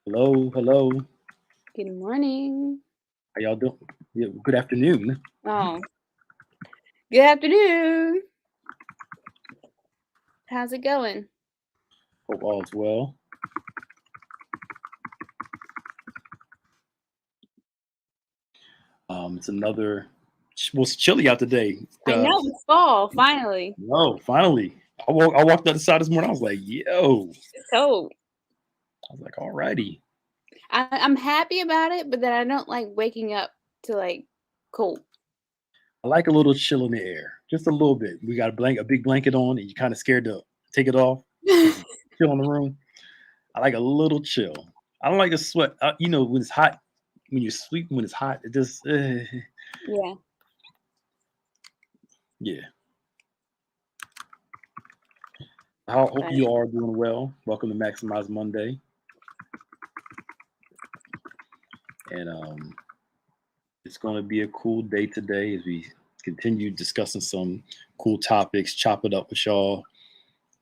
Hello, hello. Good morning. How y'all doing? Yeah, good afternoon. Oh, good afternoon. How's it going? Hope all is well. It's another. Well, it's chilly out today. I know it's fall, finally. No, finally, I walked the other side this morning. I was like, yo. It's cold. I was like, alrighty. I'm happy about it, but then I don't like waking up to like cold. I like a little chill in the air, just a little bit. We got a big blanket on, and you're kind of scared to take it off because it's chill in the room. I like a little chill. I don't like to sweat. When it's hot, when you're sleeping, when it's hot, it just, Yeah. yeah. I hope But you all are doing well. Welcome to Maximize Monday. And it's going to be a cool day today as we continue discussing some cool topics, chop it up with y'all,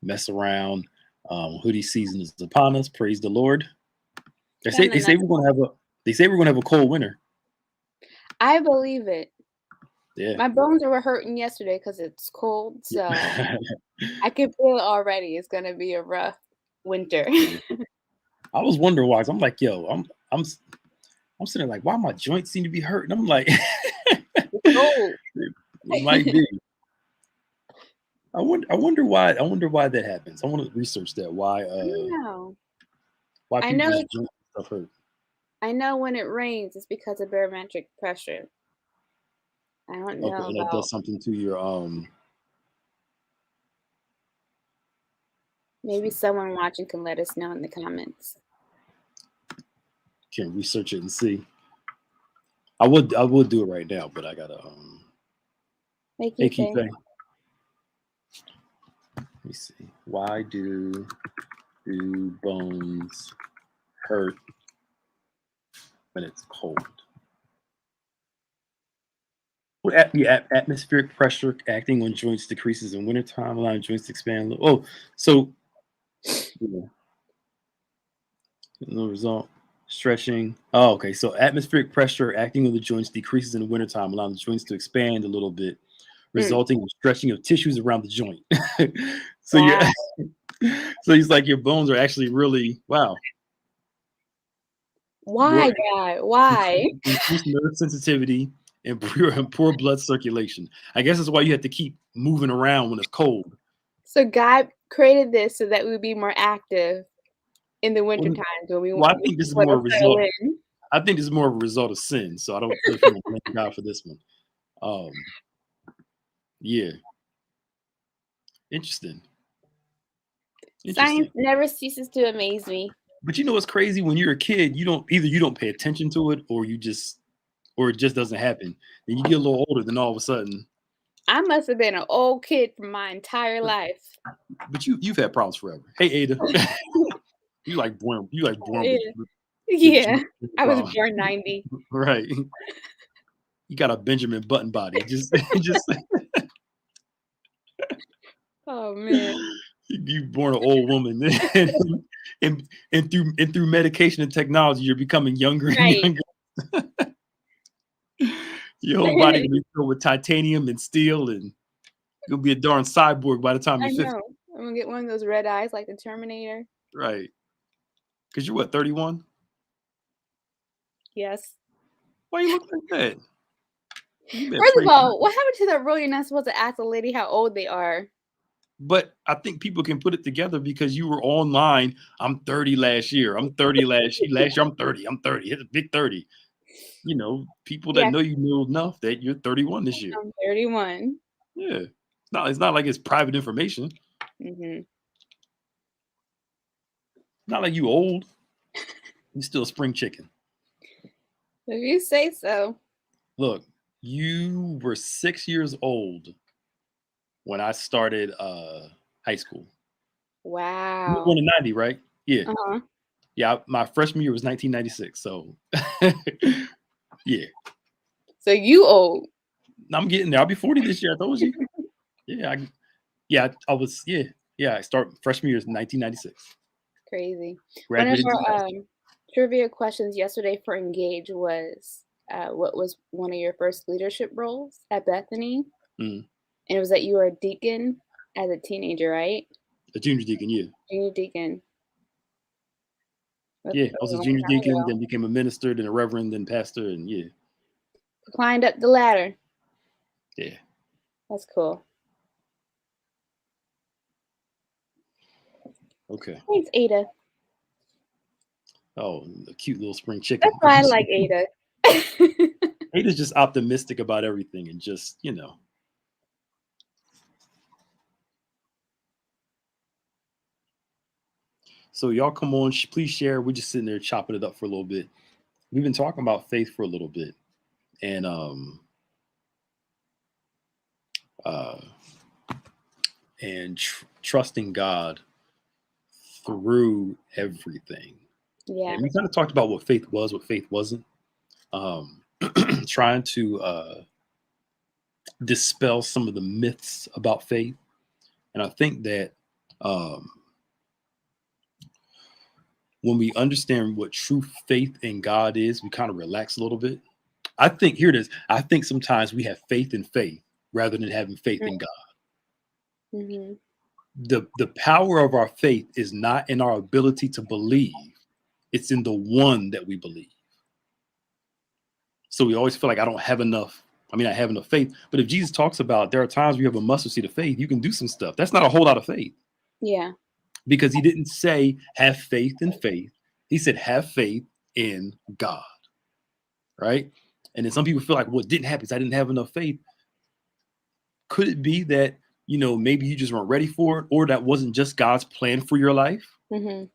mess around. Hoodie season is upon us. Praise the Lord. They say kind of they say nice. we're going to have a they say we're going to have a cold winter. I believe it. Yeah. My bones were hurting yesterday because it's cold, so Yeah. I can feel it already. It's gonna be a rough winter. Yeah. I was wondering why. 'Cause I'm like, yo, I'm sitting there like, why my joints seem to be hurting? I'm like, It's cold. it might be. I wonder why. I wonder why that happens. I want to research that. I don't know. Why I know. people's joints and stuff hurt. I know when it rains, it's because of barometric pressure. I don't Okay, know and that does about something to your maybe someone watching can let us know in the comments. can research it and see. I would do it right now, but I gotta Make hey you Keith, think. let me see. Why do bones hurt when it's cold? Atmospheric pressure acting on joints decreases in wintertime, allowing joints to expand. Oh, so yeah, no result. Stretching. Oh, okay. So atmospheric pressure acting on the joints decreases in the wintertime, allowing the joints to expand a little bit, Mm. resulting in stretching of tissues around the joint. so you're Wow. so he's like your bones are actually really wow. More Why, God? Why? increased nerve sensitivity and poor blood circulation. I guess that's why you have to keep moving around when it's cold. So God created this so that we would be more active in the winter Well, times when we well, I want think this is more to a settle result. in. I think this is more of a result of sin. So I don't know if you want to thank God for this one. Um, yeah, interesting, Science interesting. never ceases to amaze me. But you know what's crazy? When you're a kid, you don't pay attention to it, or it just doesn't happen. Then you get a little older, then all of a sudden, I must have been an old kid for my entire life. but you've had problems forever. Hey Ada, you like born with, Yeah. with Yeah. joint I was problems, born 90. right? You got a Benjamin Button body. Just just Oh man. you born an old woman, and through medication and technology, you're becoming younger and Right. younger. Your whole body gonna be filled with titanium and steel, and you'll be a darn cyborg by the time I you're 50. know. I'm gonna get one of those red eyes like the Terminator. Right? Because you're what, 31? Yes. Why you look like that? You been First of prayed. all, what happened to that rule? You're not supposed to ask a lady how old they are. But I think people can put it together because you were online. I'm 30 last year. I'm 30 last year. I'm 30. I'm 30. Hit a big 30. People that Yeah, know you know enough that you're 31 this year. I'm 31. Yeah. It's not like it's private information. Hmm. Not like you old. You still a spring chicken. If you say so. Look, you were 6 years old when I started high school. You were Wow. born in 90, right? Yeah. Uh-huh. Yeah. My freshman year was 1996. So yeah. So you old. I'm getting there. I'll be 40 this year. I told you. Yeah. I was, yeah. Yeah. I start freshman year is 1996. Crazy. One of Graduated in our 2000. trivia questions yesterday for Engage was what was one of your first leadership roles at Bethany? Mm. And it was that you were a deacon as a teenager, right? A junior deacon, yeah. Junior deacon. That Yeah, I was was a a long junior time deacon, ago. then became a minister, then a reverend, then pastor, and yeah, Climbed up the ladder. yeah. That's cool. Okay. Thanks, Ada. Oh, a cute little spring chicken. That's why I like Ada. Ada's just optimistic about everything and just, So y'all come on, please share. We're just sitting there chopping it up for a little bit. We've been talking about faith for a little bit, and uh, trusting God through everything. Yeah. And we kind of talked about what faith was, what faith wasn't. Trying to dispel some of the myths about faith, and I think that when we understand what true faith in God is, we kind of relax a little bit. I think here it is. I think sometimes we have faith in faith rather than having faith in God. Mm-hmm. The power of our faith is not in our ability to believe, it's in the one that we believe. So we always feel like I don't have enough. I mean, I have enough faith. But if Jesus talks about there are times where you have a mustard seed of faith, you can do some stuff. That's not a whole lot of faith. Yeah. Because he didn't say have faith in faith. He said have faith in God. Right? And then some people feel like what didn't happen is I didn't have enough faith. Could it be that, maybe you just weren't ready for it, or that wasn't just God's plan for your life? Mm-hmm.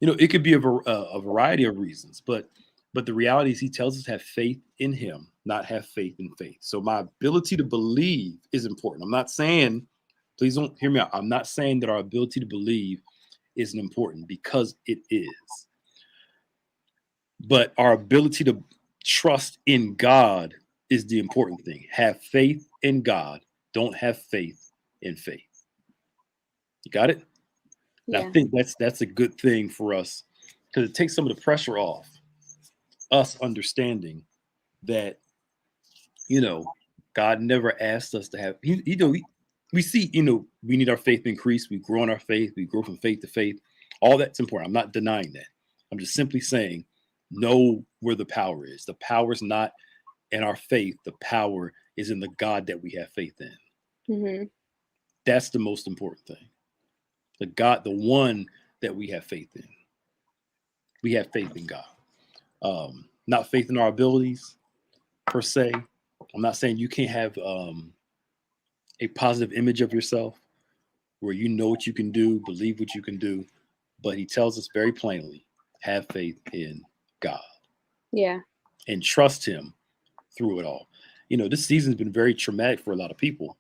It could be a variety of reasons, but the reality is he tells us to have faith in him, not have faith in faith. So my ability to believe is important. I'm not saying, please don't hear me out. I'm not saying that our ability to believe isn't important, because it is. But our ability to trust in God is the important thing. Have faith in God. Don't have faith in faith. You got it? And I Yeah. think that's a good thing for us, because it takes some of the pressure off us understanding that, God never asked us to have, we see, we need our faith increase. We grow in our faith. We grow from faith to faith. All that's important. I'm not denying that. I'm just simply saying, know where the power is. The power is not in our faith. The power is in the God that we have faith in. Mm-hmm. That's the most important thing. The God, the one that we have faith in. We have faith in God. Not faith in our abilities per se. I'm not saying you can't have a positive image of yourself where you know what you can do, believe what you can do, but he tells us very plainly, have faith in God. Yeah. And trust him through it all. This season's been very traumatic for a lot of people.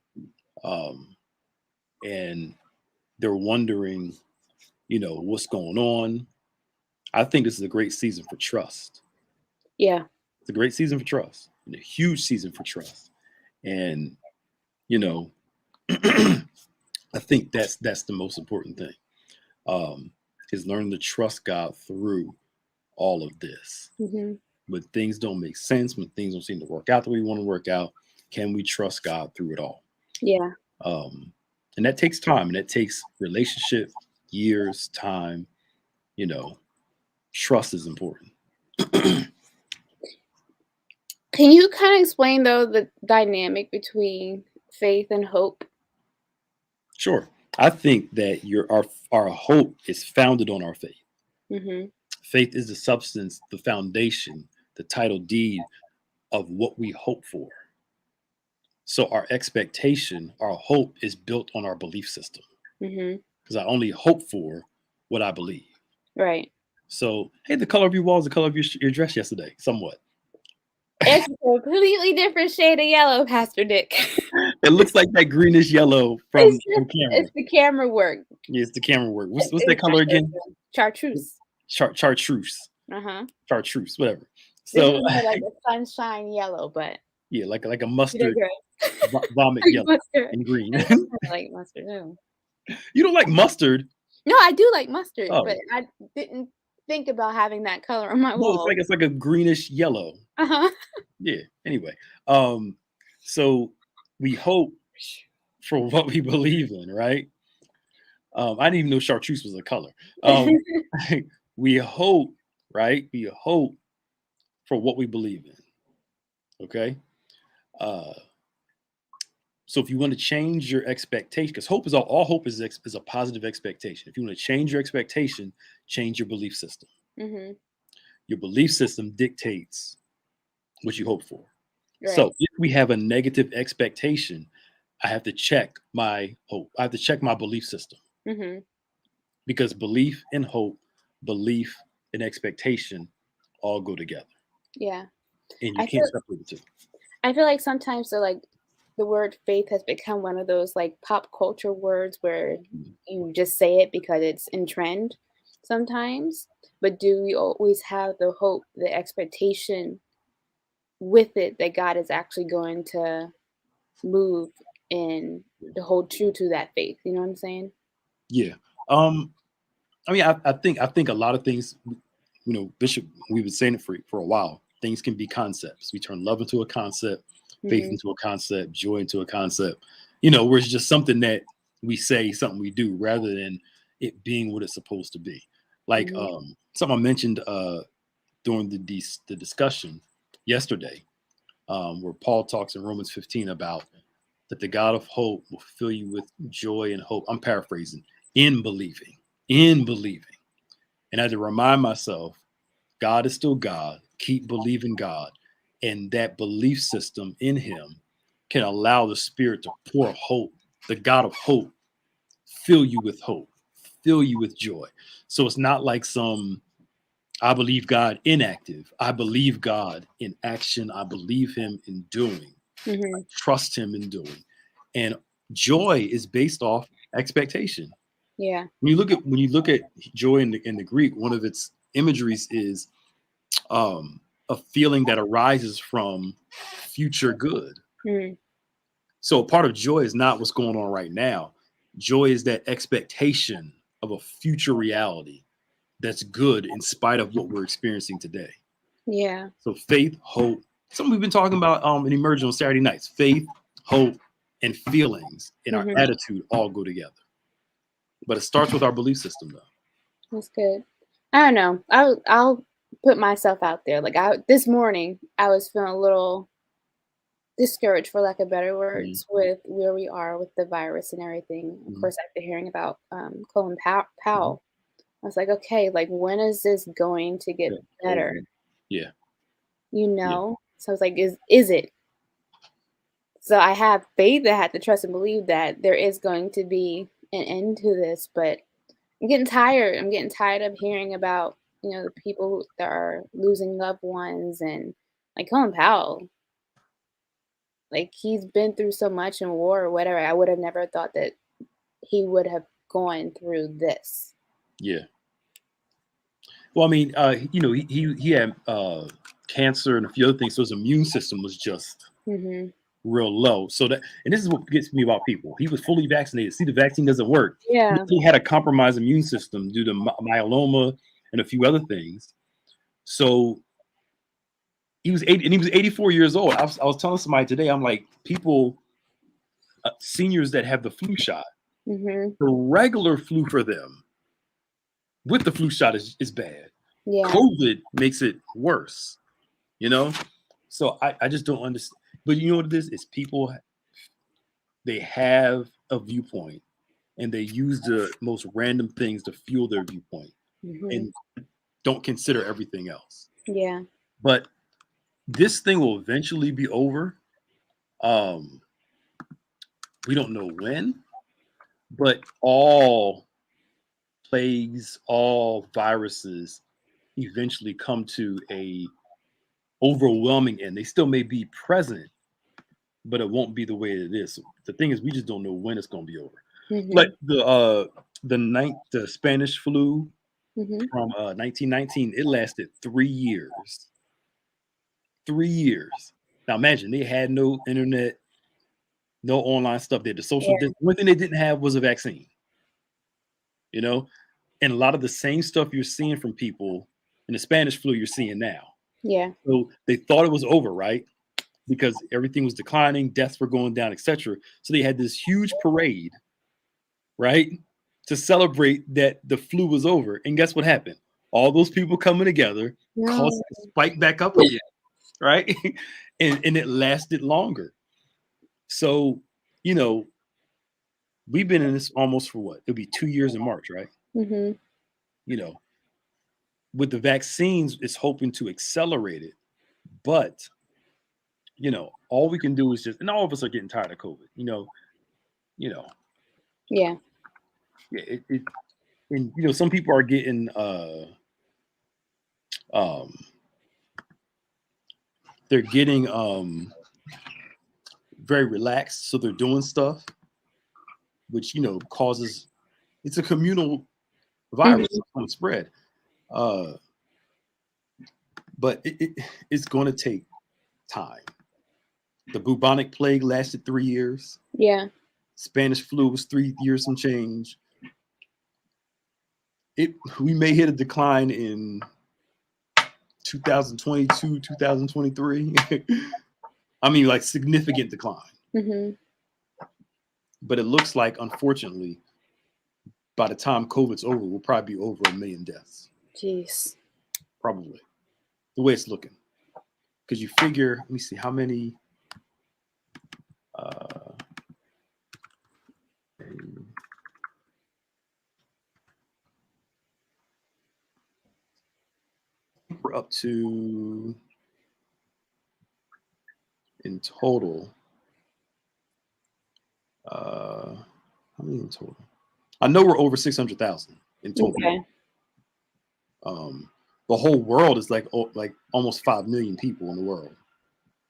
And they're wondering, what's going on. I think this is a great season for trust. Yeah. It's a great season for trust, and a huge season for trust. And, I think that's the most important thing, is learning to trust God through all of this. Mm-hmm. When things don't make sense, when things don't seem to work out the way we want to work out, can we trust God through it all? Yeah. And that takes time, and that takes relationship, years, time. Trust is important. Can you kind of explain, though, the dynamic between faith and hope? Sure. I think that our hope is founded on our faith. Mm-hmm. Faith is the substance, the foundation, the title deed of what we hope for. So our expectation, our hope is built on our belief system. Mm-hmm. Because I only hope for what I believe. Right. So, hey, the color of your wall is the color of your dress yesterday, somewhat. It's a completely different shade of yellow, Pastor Dick. It looks like that greenish yellow from camera. It's the camera work. Yeah, it's the camera work. What's that color again? Chartreuse. Chartreuse. Uh-huh. Chartreuse, whatever. This So is more like a sunshine yellow, but yeah, like a mustard, vomit like yellow mustard. and green. I like mustard too. You don't like mustard? No, I do like mustard, but Oh, I didn't think about having that color on my no, walls. it's like a greenish yellow. Uh-huh. Yeah. Anyway, um, so we hope for what we believe in, right? I didn't even know chartreuse was a color. Um, we hope, right? We hope for what we believe in. Okay. Uh, so if you want to change your expectation, because hope is all hope is a positive expectation. If you want to change your expectation, change your belief system. Mhm. Your belief system dictates what you hope for. So Right. if we have a negative expectation, I have to check my hope. I have to check my belief system Mhm. because belief and hope, belief and expectation all go together, Yeah. and you I can't feel separate the two. I feel like sometimes the word faith has become one of those like pop culture words where Mhm. you just say it because it's in trend sometimes. But do we always have the hope, the expectation with it that God is actually going to move and to hold true to that faith? You know what I'm saying? Yeah. Um, I mean, I think a lot of things, Bishop, we've been saying it for a while. Things can be concepts. We turn love into a concept, faith Mhm. into a concept, joy into a concept. Where it's just something that we say, something we do, rather than it being what it's supposed to be. Like Mhm. something I mentioned during the discussion yesterday, where Paul talks in Romans 15 about that the God of hope will fill you with joy and hope. I'm paraphrasing, in believing. And I had to remind myself, God is still God. Keep believing God. And that belief system in Him can allow the Spirit to pour hope, the God of hope, fill you with hope, fill you with joy. So it's not like I believe God inactive. I believe God in action. I believe Him in doing. Mhm. Trust Him in doing. And joy is based off expectation. Yeah. When you look at joy in the Greek, one of its imageries is a feeling that arises from future good. Mhm. So a part of joy is not what's going on right now. Joy is that expectation of a future reality that's good in spite of what we're experiencing today. Yeah. So faith, hope, something we've been talking about in Emerging on Saturday nights. Faith, hope, and feelings and our Mhm. attitude all go together. But it starts with our belief system, though. That's good. I don't know. I'll put myself out there. Like I this morning, I was feeling a little discouraged, for lack of better Mhm, words, with where we are with the virus and everything. Of mhm, course, after hearing about Colin mhm. Powell, I was like, okay, like when is this going to get Yeah, better? over. Yeah, You yeah, know? So I was like, is it? So I have faith. I had to trust and believe that there is going to be an end to this, but I'm getting tired. I'm getting tired of hearing about, the people that are losing loved ones and like Colin Powell. Like he's been through so much in war or whatever. I would have never thought that he would have gone through this. yeah. Well, I mean, he had cancer and a few other things, so his immune system was just Mhm. real low. And this is what gets me about people. He was fully vaccinated. See, the vaccine doesn't work. Yeah. He had a compromised immune system due to myeloma and a few other things. So he was 84 years old. I was telling somebody today, I'm like, seniors that have the flu shot, Mhm. the regular flu for them with the flu shot is bad. Yeah. COVID makes it worse, you know? So I just don't understand. But you know what it is? It's people, they have a viewpoint and they use the most random things to fuel their viewpoint Mhm. and don't consider everything else. Yeah. But this thing will eventually be over. Um, we don't know when, but all plagues, all viruses eventually come to a overwhelming end. They still may be present, but it won't be the way it is. So the thing is, we just don't know when it's going to be over. Like Mhm. the Spanish flu Mhm. from 1919, it lasted 3 years. 3 years. Now imagine they had no internet, no online stuff. They had the social. Yeah. The only thing they didn't have was a vaccine. you know, and a lot of the same stuff you're seeing from people in the Spanish flu you're seeing now. Yeah. So they thought it was over, right? Because everything was declining, deaths were going down, etc. So they had this huge parade, right, to celebrate that the flu was over. And guess what happened? All those people coming together caused No. it to spike back up again, right? and it lasted longer. So, you know, we've been in this almost for what? It'll be 2 years in March, right? Mm-hmm. You know, with the vaccines, it's hoping to accelerate it. But, you know, all we can do is just, and all of us are getting tired of COVID, you know, Yeah. yeah, and you know, some people are getting um they're getting very relaxed, so they're doing stuff which, you know, causes, it's a communal virus Mm-hmm. on spread. Uh but it's going to take time. The bubonic plague lasted 3 years. Yeah. Spanish flu was 3 years some change. We may hit a decline in 2022, 2023. I mean, like, significant decline. Mm-hmm. But it looks like, unfortunately, by the time COVID's over, we'll probably be over 1 million deaths. Jeez. Probably. The way it's looking. Because you figure, let me see, how many we're up to, in total, how many in total? I know we're over 600,000 in total. Okay. The whole world is like almost 5 million people in the world.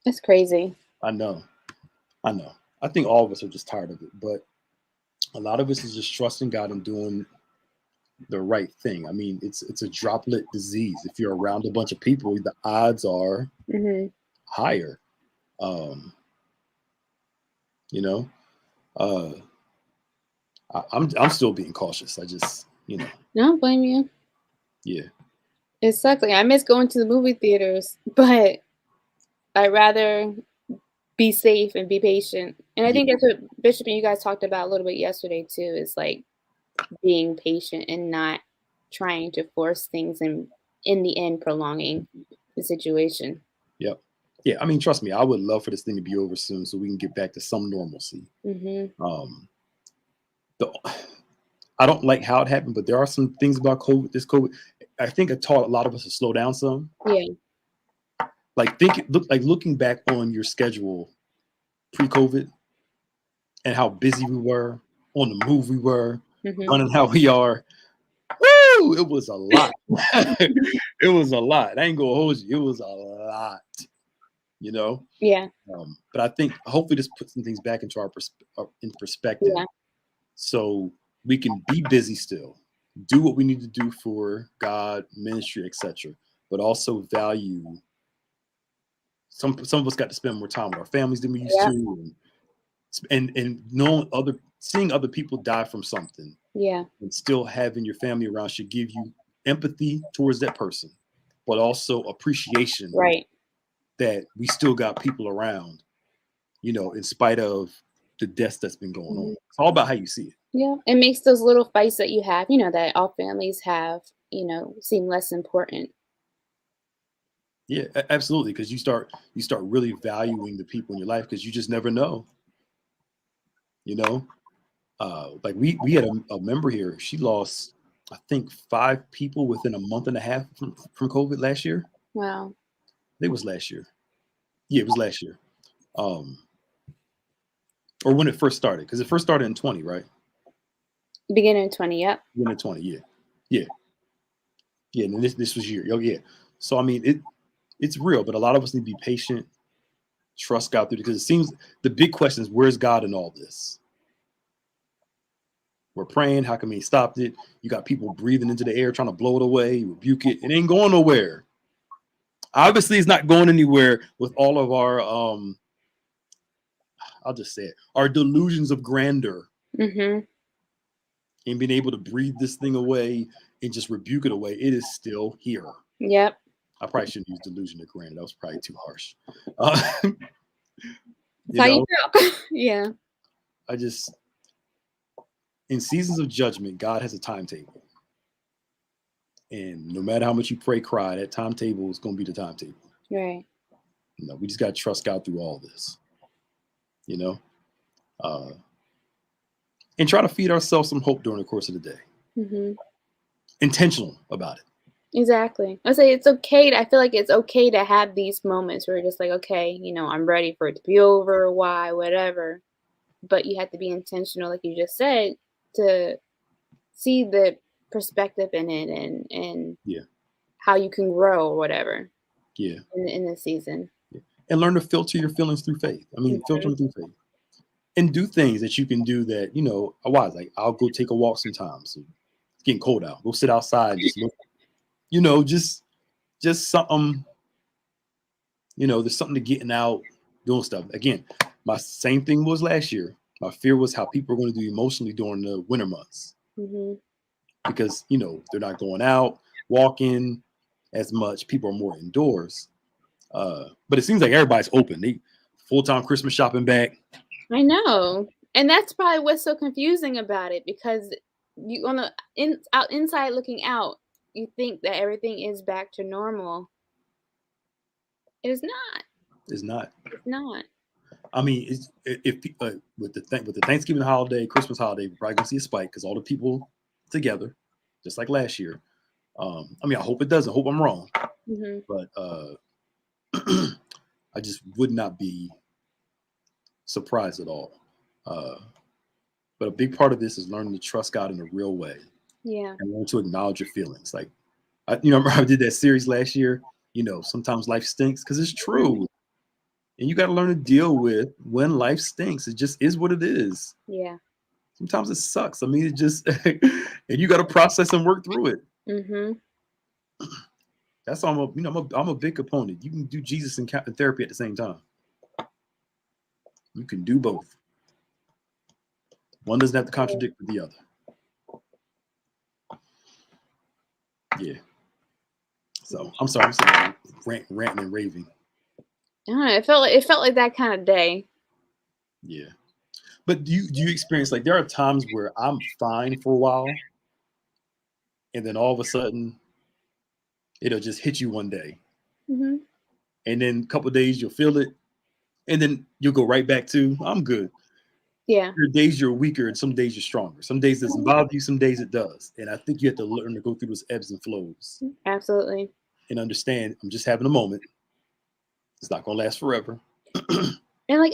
That's crazy. I know. I think all of us are just tired of it, but a lot of us is just trusting God and doing the right thing. I mean, it's a droplet disease. If you're around a bunch of people, the odds are Mm-hmm. higher. You know, uh, I'm still being cautious. I just, I don't blame you. yeah. It sucks. Like, I miss going to the movie theaters, but I'd rather be safe and be patient. And I Yeah. think that's what Bishop and you guys talked about a little bit yesterday too, is like being patient and not trying to force things and in the end prolonging the situation. Yep. Yeah. I mean, trust me, I would love for this thing to be over soon so we can get back to some normalcy. Mm-hmm. The, I don't like how it happened, but there are some things about COVID. I think it taught a lot of us to slow down some. Yeah. Like looking back on your schedule pre-COVID and how busy we were, on the move we were, Mm-hmm. running how we are. Woo! It was a lot. It was a lot. I ain't gonna hold you. It was a lot. Yeah. But I think hopefully this puts some things back into in perspective, Yeah. so we can be busy still, do what we need to do for God, ministry, etc. But also value. Some of us got to spend more time with our families than we used Yeah. to, and seeing other people die from something, Yeah. and still having your family around should give you empathy towards that person, but also appreciation Right. that we still got people around, in spite of the deaths that's been going on. It's all about how you see it. Yeah. It makes those little fights that you have, that all families have, seem less important. Yeah, absolutely. Because you start really valuing the people in your life, because you just never know. Like we had a member here. She lost, I think, 5 people within a month and a half from COVID last year. Wow. It was last year. Yeah, it was last year. Or when it first started, because it first started in 20, right? Beginning of 20. Yep. Beginning of 20, yeah. And then this was year. Oh yeah. So I mean, it's real, but a lot of us need to be patient, trust God through it, because it seems the big question is, where's God in all this? We're praying, how come he stopped it? You got people breathing into the air, trying to blow it away, you rebuke it. It ain't going nowhere. Obviously, it's not going anywhere with all of our I'll just say it, our delusions of grandeur. Mm-hmm. and being able to breathe this thing away and just rebuke it away, it is still here. Yep. I probably shouldn't use delusion of grandeur. That was probably too harsh. Uh, That's you how you know, feel. Yeah. I just, in seasons of judgment, God has a timetable. And no matter how much you pray, cry, that timetable is going to be the timetable. Right. We just got to trust God through all this, you know, and try to feed ourselves some hope during the course of the day. Mm-hmm. Intentional about it. Exactly. I say it's okay. I feel like it's okay to have these moments where you're just like, okay, I'm ready for it to be over. Why, whatever. But you have to be intentional, like you just said, to see the perspective in it and Yeah. how you can grow or whatever Yeah. in this season. Yeah. And learn to filter your feelings through faith. Filter them through faith. And do things that you can do that, wise. Like I'll go take a walk sometimes. So it's getting cold out. Go sit outside, just look, just something, there's something to getting out, doing stuff. Again, my same thing was last year. My fear was how people are going to do emotionally during the winter months. Mm-hmm. Because, they're not going out, walking as much. People are more indoors. But it seems like everybody's open. They full-time Christmas shopping back. I know. And that's probably what's so confusing about it, because you inside looking out, you think that everything is back to normal. It's not. It's not. It's not. With the Thanksgiving holiday, Christmas holiday, we're probably gonna see a spike because all the people together, just like last year. I hope it doesn't. I hope I'm wrong, Mm-hmm. but I just would not be surprised at all. But a big part of this is learning to trust God in a real way. Yeah. And learn to acknowledge your feelings. Like, I remember I did that series last year. Sometimes life stinks, because it's true. And you got to learn to deal with when life stinks. It just is what it is. Yeah. Sometimes it sucks. It just, and you got to process and work through it. Mm-hmm. That's all. I'm a big component. You can do Jesus and therapy at the same time. You can do both. One doesn't have to contradict with the other. Yeah. So I'm sorry. Ranting and raving. I don't know. It felt like that kind of day. Yeah. But do you experience, like, there are times where I'm fine for a while, and then all of a sudden it'll just hit you one day, Mm-hmm. and then a couple of days you'll feel it, and then you'll go right back to I'm good. Yeah. There are days you're weaker, and some days you're stronger. Some days it doesn't bother you, some days it does. And I think you have to learn to go through those ebbs and flows Absolutely. and understand I'm just having a moment. It's not going to last forever. And like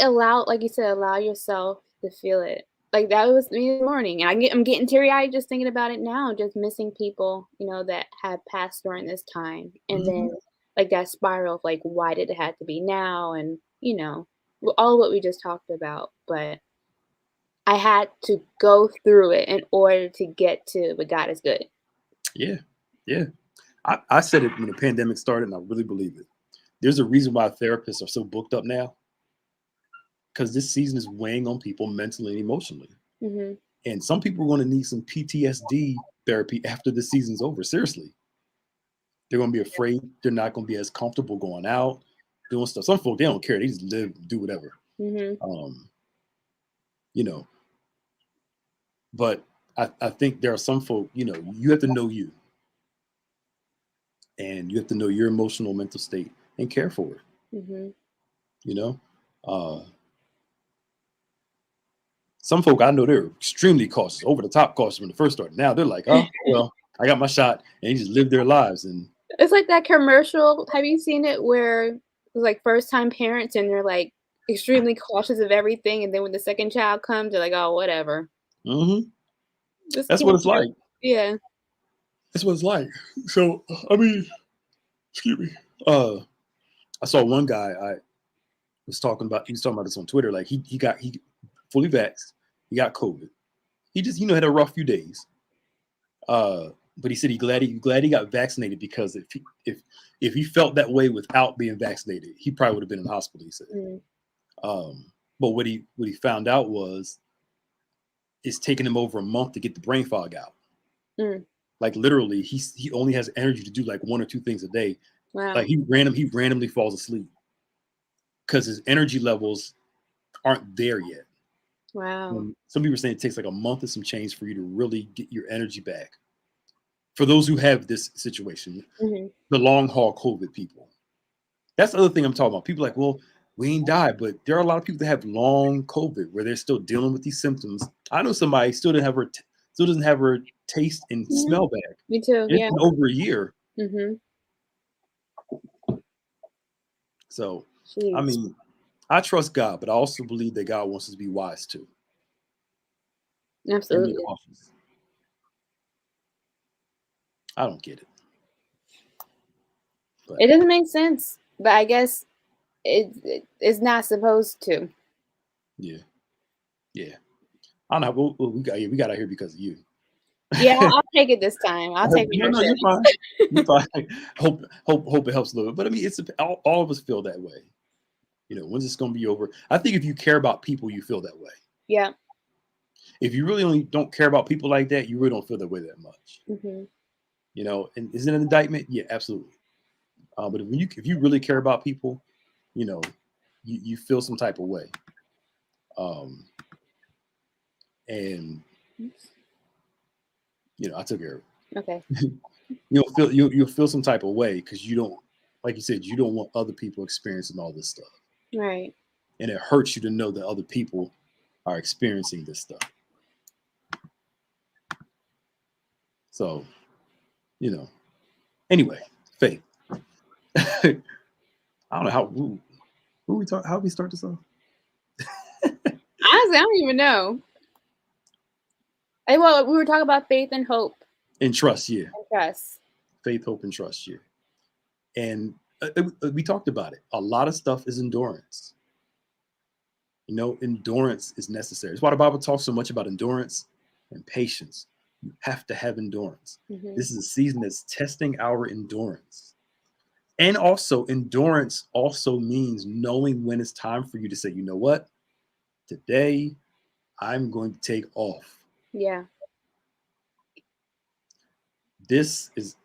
you said, allow yourself to feel it. Like that was me this morning. I'm getting teary-eyed just thinking about it now, just missing people, that have passed during this time. And then like that spiral of like, why did it have to be now? And, all what we just talked about. But I had to go through it in order to get to what God is good. Yeah. Yeah. I said it when the pandemic started, and I really believe it. There's a reason why therapists are so booked up now, because this season is weighing on people mentally and emotionally. Mm-hmm. And some people are going to need some PTSD therapy after the season's over. Seriously. They're going to be afraid. They're not going to be as comfortable going out, doing stuff. Some folk, they don't care. They just live, do whatever. Mm-hmm. But I think there are some folk, you have to know you. And you have to know your emotional, mental state and care for it. Mm-hmm. Some folk I know, they're extremely cautious, over the top cautious when they first started. Now they're like, oh, well, I got my shot, and they just live their lives. And it's like that commercial. Have you seen it where it's like first time parents and they're like extremely cautious of everything, and then when the second child comes, they're like, oh, whatever. Mm-hmm. That's what it's like. Yeah. That's what it's like. So, excuse me. I saw one guy he was talking about this on Twitter. Like he fully vaxxed. He got COVID. He just, had a rough few days. But he said he glad he got vaccinated, because if he felt that way without being vaccinated, he probably would have been in the hospital, he said. But what he found out was it's taking him over a month to get the brain fog out. Mm. Like literally, he only has energy to do like 1 or 2 things a day. Wow. Like he randomly falls asleep because his energy levels aren't there yet. Wow. Some people are saying it takes like a month and some change for you to really get your energy back. For those who have this situation, the long haul COVID people. That's the other thing I'm talking about. People are like, well, we ain't died, but there are a lot of people that have long COVID where they're still dealing with these symptoms. I know somebody still doesn't have her taste and smell back. Me too. It's been over a year. So, Jeez. I mean, I trust God, but I also believe that God wants us to be wise too. Absolutely. And be cautious. I don't get it. But it doesn't make sense, but I guess it's not supposed to. Yeah. I don't know. We got out here because of you. Yeah, I'll take it this time. I'll take it. No, you're fine. You're fine. Hope it helps a little bit. But I mean, it's all of us feel that way. When's this going to be over? I think if you care about people, you feel that way. Yeah. If you really only don't care about people like that, you really don't feel that way that much. And is it an indictment? Yeah, absolutely. But if you really care about people, you feel some type of way. And I took care of it. Okay. You'll feel some type of way because you don't, like you said, you don't want other people experiencing all this stuff. Right. And it hurts you to know that other people are experiencing this stuff. So, anyway, faith. I don't know how we start this off. Honestly, I don't even know. Well, we were talking about faith and hope. And trust, yeah. And trust. Faith, hope, and trust, yeah. And we talked about it. A lot of stuff is endurance. Endurance is necessary. That's why the Bible talks so much about endurance and patience. You have to have endurance. This is a season that's testing our endurance. And also, endurance also means knowing when it's time for you to say, you know what? Today, I'm going to take off. Yeah. This is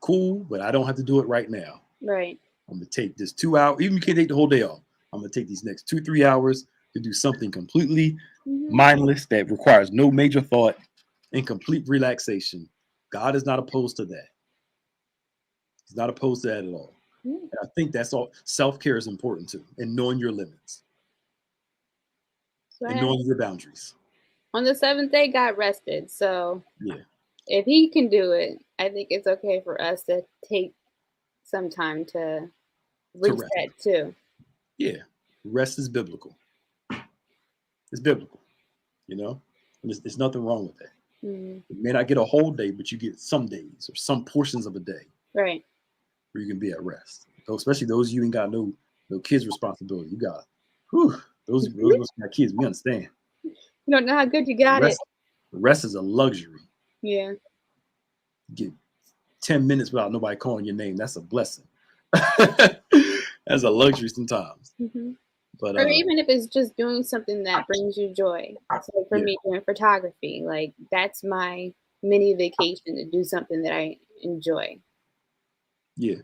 cool, but I don't have to do it right now. Right. I'm going to take this 2 hours. Even if you can't take the whole day off, I'm going to take these next 2-3 hours to do something completely mindless that requires no major thought and complete relaxation. God is not opposed to that. He's not opposed to that at all. And I think that's all. Self-care is important too, and knowing your limits and knowing your boundaries. On the 7th day, God rested. So yeah, if He can do it, I think it's okay for us to take some time to reset too. Yeah, rest is biblical. It's biblical, and there's nothing wrong with that. You may not get a whole day, but you get some days or some portions of a day, right, where you can be at rest. Especially those you ain't got no kids responsibility. You got, those got kids. We understand. You don't know how good you got it. Rest is a luxury. Yeah. You get 10 minutes without nobody calling your name. That's a blessing. That's a luxury sometimes. But or even if it's just doing something that brings you joy. So for me, doing photography, like that's my mini vacation to do something that I enjoy. Yeah,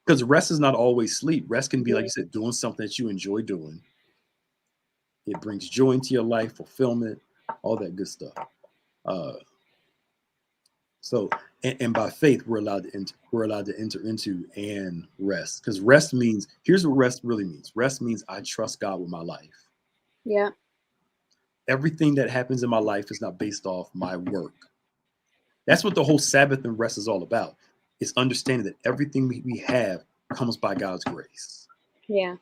because rest is not always sleep. Rest can be, like you said, doing something that you enjoy doing. It brings joy into your life, fulfillment, all that good stuff. So, and by faith, we're allowed to enter into and rest. Because rest means, here's what rest really means. Rest means I trust God with my life. Yeah. Everything that happens in my life is not based off my work. That's what the whole Sabbath and rest is all about. It's understanding that everything we have comes by God's grace. Yeah.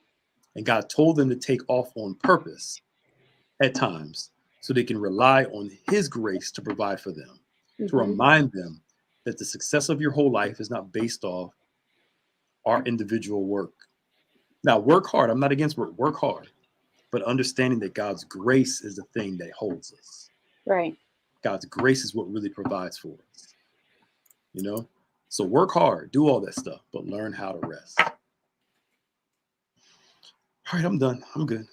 And God told them to take off on purpose at times so they can rely on His grace to provide for them, to remind them that the success of your whole life is not based off our individual work. Now, work hard. I'm not against work. Work hard. But understanding that God's grace is the thing that holds us. Right. God's grace is what really provides for us. So work hard, do all that stuff, but learn how to rest. All right, I'm done. I'm good.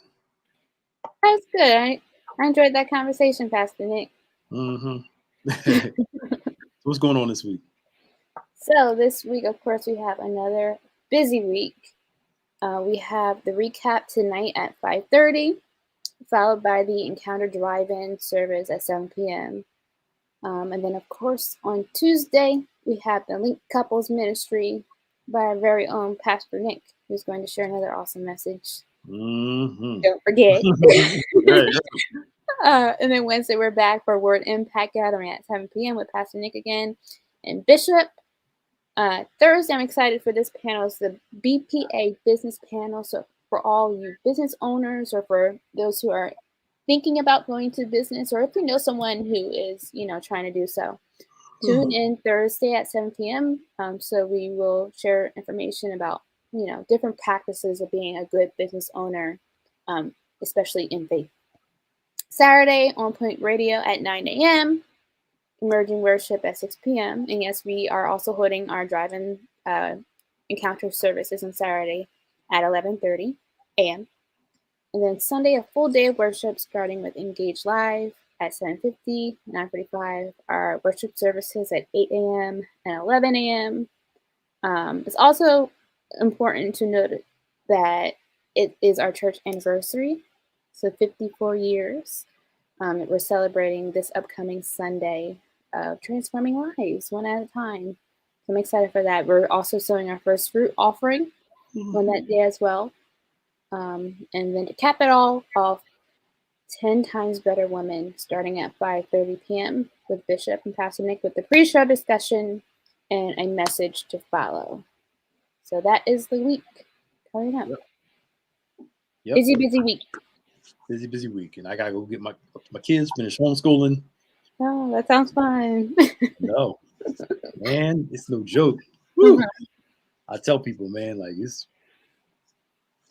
That's good. I enjoyed that conversation, Pastor Nick. Mm-hmm. What's going on this week? So this week, of course, we have another busy week. We have the recap tonight at 5:30, followed by the Encounter Drive-In service at 7 p.m. And then, of course, on Tuesday, we have the Link Couples Ministry by our very own Pastor Nick, who's going to share another awesome message. Mm-hmm. Don't forget. Right. And then Wednesday, we're back for Word Impact Gathering at 7 p.m. with Pastor Nick again and Bishop. Thursday, I'm excited for this panel. It's the BPA business panel. So for all you business owners or for those who are thinking about going to business, or if you know someone who is, trying to do so, tune in Thursday at 7 p.m. So we will share information about, different practices of being a good business owner, especially in faith. Saturday, On Point Radio at 9 a.m. Emerging Worship at 6 p.m. And yes, we are also holding our drive-in encounter services on Saturday at 11:30 a.m. And then Sunday, a full day of worship starting with Engage Live at 7:50, 9:45. Our worship services at 8 a.m. and 11 a.m. It's also important to note that it is our church anniversary, so 54 years. We're celebrating this upcoming Sunday of transforming lives one at a time. So I'm excited for that. We're also sowing our first fruit offering on that day as well. And then to cap it all off, 10 Times Better Women starting at 5:30 p.m. with Bishop and Pastor Nick with the pre-show discussion and a message to follow. So that is the week coming up. Yep. Busy week. Busy week. And I got to go get my kids, finish homeschooling. Oh, that sounds fun. No, man, it's no joke. I tell people, man, like it's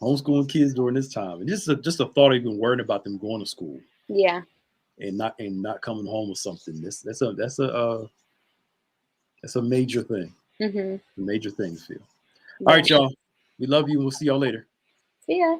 homeschooling kids during this time, and just a thought of even worrying about them going to school. Yeah. And not coming home with something. That's a major thing. Mm-hmm. A major thing to feel. Yeah. All right, y'all. We love you. We'll see y'all later. See ya.